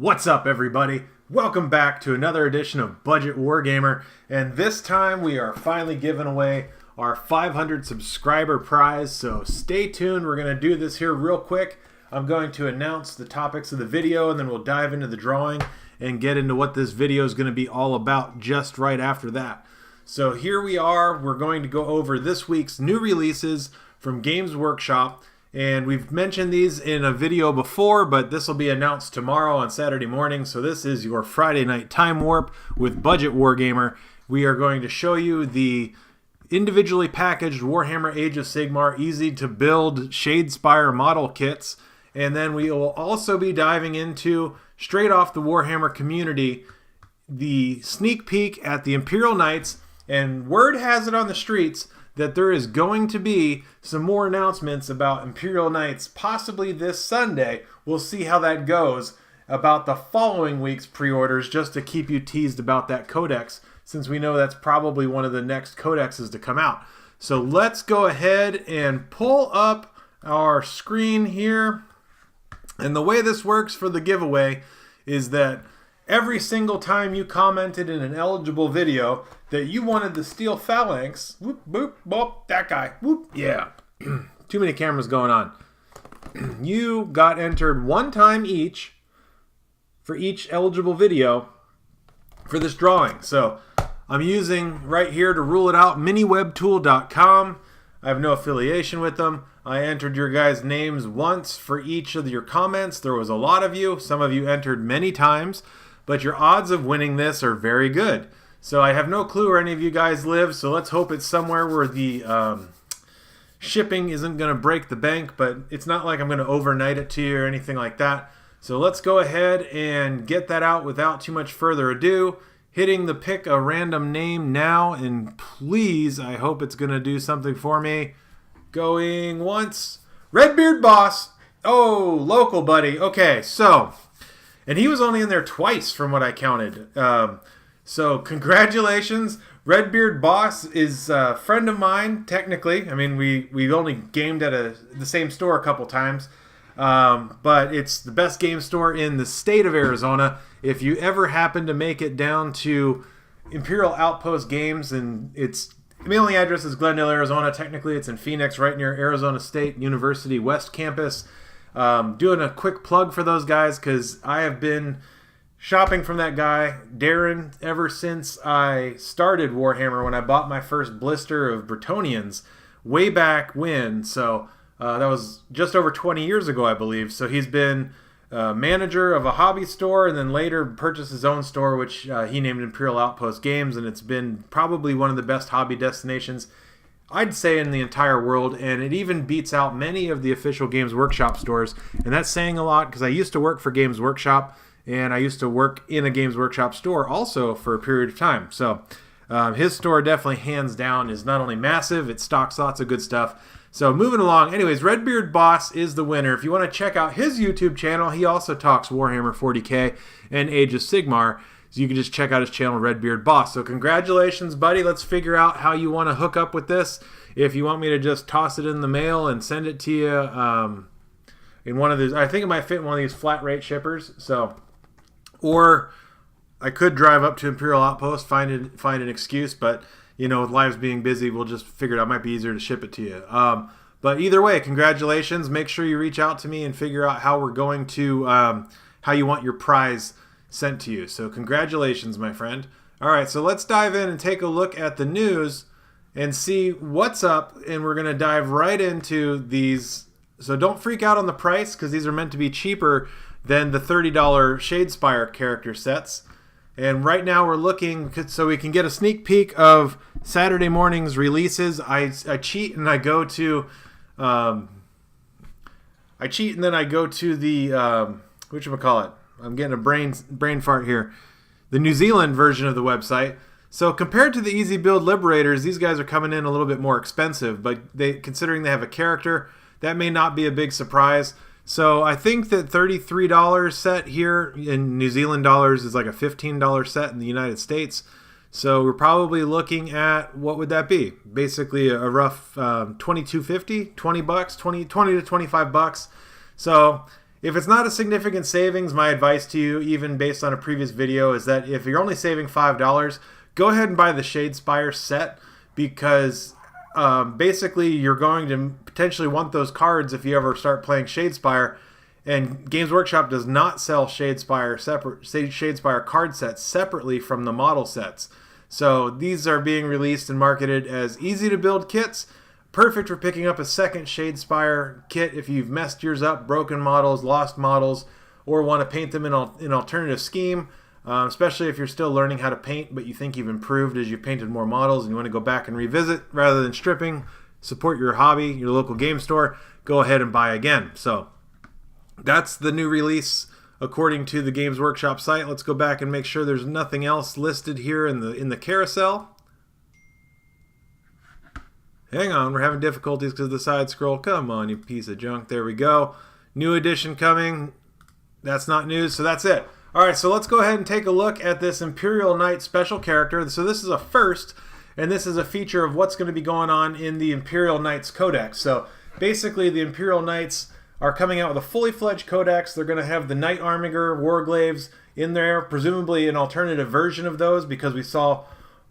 What's up, everybody? Welcome back to another edition of Budget Wargamer, and this time we are finally giving away our 500 subscriber prize, so stay tuned. We're going to do this here real quick. I'm going to announce the topics of the video, and then we'll dive into the drawing and get into what this video is going to be all about just right after that. So here we are. We're going to go over this week's new releases from Games Workshop. And we've mentioned these in a video before, but this will be announced tomorrow on Saturday morning. So this is your Friday night time warp with Budget Wargamer. We are going to show you the individually packaged Warhammer Age of Sigmar easy to build Shadespire model kits. And then we will also be diving into, straight off the Warhammer community, the sneak peek at the Imperial Knights. And word has it on the streets that there is going to be some more announcements about Imperial Knights possibly this Sunday. We'll see how that goes about the following week's pre-orders, just to keep you teased about that codex, since we know that's probably one of the next codexes to come out. So let's go ahead and pull up our screen here. And the way this works for the giveaway is that every single time you commented in an eligible video that you wanted the steel phalanx, whoop, boop, boop, that guy, whoop, yeah. Too many cameras going on. You got entered one time each for each eligible video for this drawing. So I'm using right here to rule it out, miniwebtool.com. I have no affiliation with them. I entered your guys' names once for each of your comments. There was a lot of you. Some of you entered many times, but your odds of winning this are very good. So I have no clue where any of you guys live, so let's hope it's somewhere where the shipping isn't going to break the bank, but it's not like I'm going to overnight it to you or anything like that. So let's go ahead and get that out without too much further ado. Hitting the pick a random name now, and please, I hope it's going to do something for me. Going once. Redbeard Boss. Oh, local buddy. Okay, so, and he was only in there twice from what I counted. So congratulations. Redbeard Boss is a friend of mine, technically. I mean, we've only gamed at the same store a couple times. But it's the best game store in the state of Arizona. If you ever happen to make it down to Imperial Outpost Games, and its mailing address is Glendale, Arizona. Technically, it's in Phoenix, right near Arizona State University West Campus. Doing a quick plug for those guys because I have been shopping from that guy, Darren, ever since I started Warhammer, when I bought my first blister of Bretonnians way back when. So that was just over 20 years ago, I believe. So he's been manager of a hobby store and then later purchased his own store, which he named Imperial Outpost Games. And it's been probably one of the best hobby destinations, I'd say, in the entire world. And it even beats out many of the official Games Workshop stores. And that's saying a lot because I used to work for Games Workshop. And I used to work in a Games Workshop store also for a period of time. So his store definitely, hands down, is not only massive, it stocks lots of good stuff. So moving along. Anyways, Redbeard Boss is the winner. If you want to check out his YouTube channel, he also talks Warhammer 40K and Age of Sigmar. So you can just check out his channel, Redbeard Boss. So congratulations, buddy. Let's figure out how you want to hook up with this. If you want me to just toss it in the mail and send it to you in one of these, I think it might fit in one of these flat rate shippers. So, or I could drive up to Imperial Outpost, find an excuse, but you know, with lives being busy, we'll just figure it out. It might be easier to ship it to you. But either way, congratulations. Make sure you reach out to me and figure out how we're going to, how you want your prize sent to you. So congratulations, my friend. All right, so let's dive in and take a look at the news and see what's up. And we're going to dive right into these. So don't freak out on the price because these are meant to be cheaper than the $30 Shadespire character sets. And right now we're looking so we can get a sneak peek of Saturday morning's releases. I cheat and I go to the whatchamacallit. I'm getting a brain fart here. The New Zealand version of the website. So compared to the Easy Build Liberators, these guys are coming in a little bit more expensive, but considering they have a character, that may not be a big surprise. So I think that $33 set here in New Zealand dollars is like a $15 set in the United States. So we're probably looking at, what would that be? Basically a rough $22.50, $20, $20 to $25. So if it's not a significant savings, my advice to you, even based on a previous video, is that if you're only saving $5, go ahead and buy the Shadespire set, because basically you're going to potentially want those cards if you ever start playing Shadespire. And Games Workshop does not sell Shadespire card sets separately from the model sets. So these are being released and marketed as easy to build kits, perfect for picking up a second Shadespire kit if you've messed yours up, broken models, lost models, or want to paint them in an alternative scheme, especially if you're still learning how to paint but you think you've improved as you've painted more models and you want to go back and revisit rather than stripping. Support your hobby, your local game store. Go ahead and buy again. So that's the new release according to the Games Workshop site. Let's go back and make sure there's nothing else listed here in the carousel. Hang on, we're having difficulties because of the side scroll. Come on, you piece of junk. There we go. New edition coming. That's not news, so that's it. All right, so let's go ahead and take a look at this Imperial Knight special character. So this is a first, and this is a feature of what's going to be going on in the Imperial Knights Codex. So basically, the Imperial Knights are coming out with a fully fledged codex. They're going to have the Knight Armiger Warglaves in there, presumably an alternative version of those, because we saw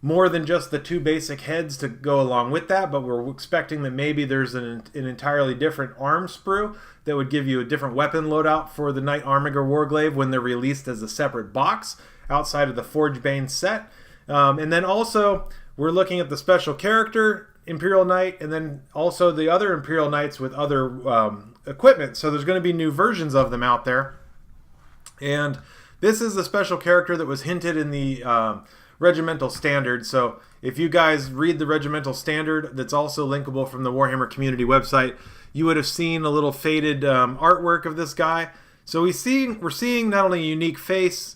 more than just the 2 basic heads to go along with that, but we're expecting that maybe there's an entirely different arm sprue that would give you a different weapon loadout for the Knight Armiger Warglaive when they're released as a separate box outside of the Forgebane set. And then also, we're looking at the special character, Imperial Knight, and then also the other Imperial Knights with other equipment. So there's going to be new versions of them out there. And this is the special character that was hinted in the Regimental Standard. So if you guys read the Regimental Standard, that's also linkable from the Warhammer community website, you would have seen a little faded artwork of this guy. So we're seeing not only a unique face,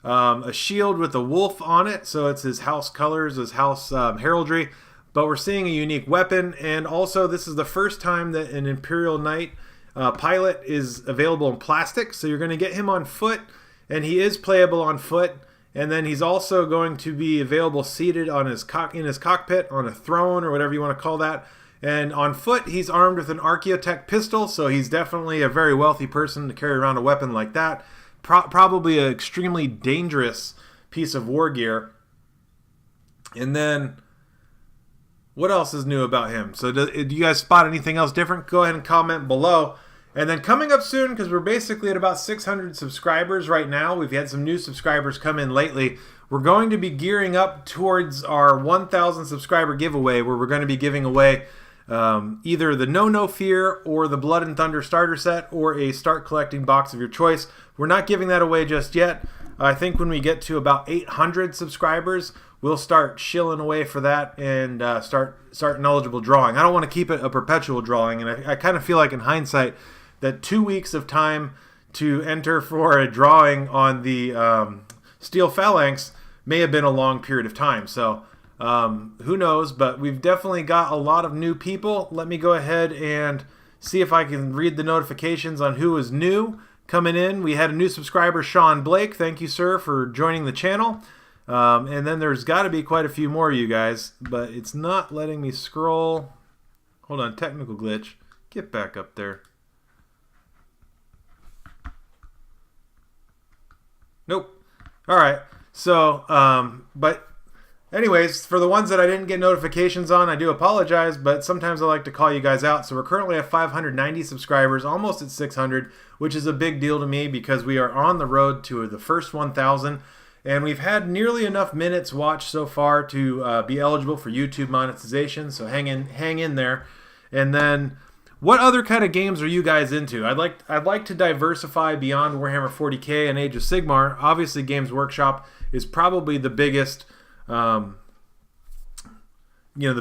a shield with a wolf on it, so it's his house colors, his house heraldry, but we're seeing a unique weapon, and also this is the first time that an Imperial Knight pilot is available in plastic, so you're going to get him on foot, and he is playable on foot. And then he's also going to be available seated on in his cockpit on a throne or whatever you want to call that. And on foot, he's armed with an Archaeotech pistol, so he's definitely a very wealthy person to carry around a weapon like that. Probably an extremely dangerous piece of war gear. And then, what else is new about him? So do you guys spot anything else different? Go ahead and comment below. And then coming up soon, because we're basically at about 600 subscribers right now. We've had some new subscribers come in lately. We're going to be gearing up towards our 1,000 subscriber giveaway, where we're going to be giving away either the No Fear or the Blood and Thunder starter set, or a start collecting box of your choice. We're not giving that away just yet. I think when we get to about 800 subscribers, we'll start shilling away for that and start an eligible drawing. I don't want to keep it a perpetual drawing, and I kind of feel like in hindsight that 2 weeks of time to enter for a drawing on the Steel Phalanx may have been a long period of time. So who knows, but we've definitely got a lot of new people. Let me go ahead and see if I can read the notifications on who is new coming in. We had a new subscriber, Sean Blake. Thank you, sir, for joining the channel. And then there's got to be quite a few more of you guys, but it's not letting me scroll. Hold on, technical glitch. Get back up there. Nope. All right. So, but anyways, for the ones that I didn't get notifications on, I do apologize, but sometimes I like to call you guys out. So we're currently at 590 subscribers, almost at 600, which is a big deal to me because we are on the road to the first 1,000, and we've had nearly enough minutes watched so far to be eligible for YouTube monetization. So hang in there. And then, what other kind of games are you guys into? I'd like to diversify beyond Warhammer 40K and Age of Sigmar. Obviously, Games Workshop is probably the biggest, the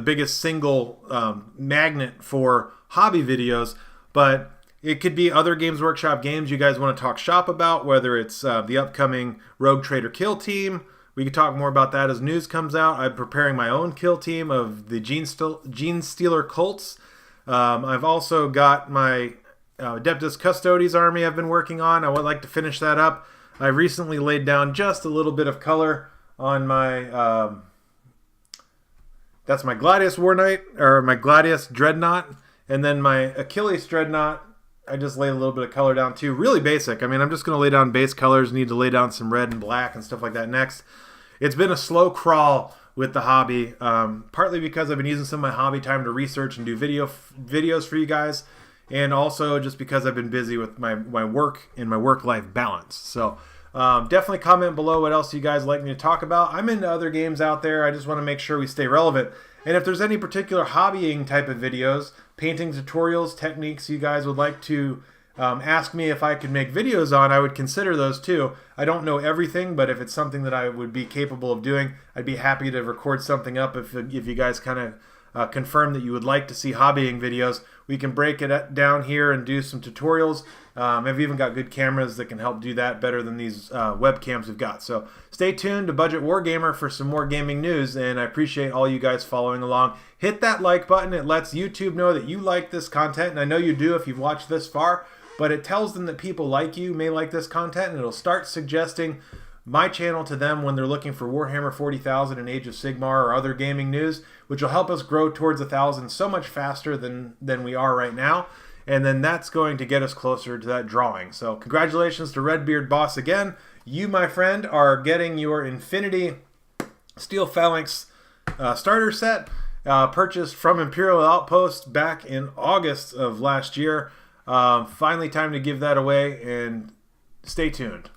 biggest single magnet for hobby videos. But it could be other Games Workshop games you guys want to talk shop about, whether it's the upcoming Rogue Trader Kill Team. We could talk more about that as news comes out. I'm preparing my own kill team of the Gene Stealer Cults. I've also got my Adeptus Custodes army I've been working on. I would like to finish that up. I recently laid down just a little bit of color on my, that's my Gladius War Knight, or my Gladius Dreadnought, and then my Achilles Dreadnought I just laid a little bit of color down too. Really basic. I mean, I'm just going to lay down base colors. Need to lay down some red and black and stuff like that next. It's been a slow crawl with the hobby, partly because I've been using some of my hobby time to research and do videos for you guys, and also just because I've been busy with my work and my work-life balance. So definitely comment below what else you guys like me to talk about. I'm into other games out there. I just want to make sure we stay relevant. And if there's any particular hobbying type of videos, painting tutorials, techniques you guys would like to ask me if I could make videos on, I would consider those too. I don't know everything, but if it's something that I would be capable of doing, I'd be happy to record something up if you guys kind of confirm that you would like to see hobbying videos. We can break it down here and do some tutorials. I've even got good cameras that can help do that better than these webcams we've got. So stay tuned to Budget Wargamer for some more gaming news, and I appreciate all you guys following along. Hit that like button. It lets YouTube know that you like this content, and I know you do if you've watched this far, but it tells them that people like you, may like this content, and it'll start suggesting my channel to them when they're looking for Warhammer 40,000 and Age of Sigmar or other gaming news, which will help us grow towards 1,000 so much faster than we are right now. And then that's going to get us closer to that drawing. So congratulations to Redbeard Boss again. You, my friend, are getting your Infinity Steel Phalanx starter set purchased from Imperial Outpost back in August of last year. Finally time to give that away, and stay tuned.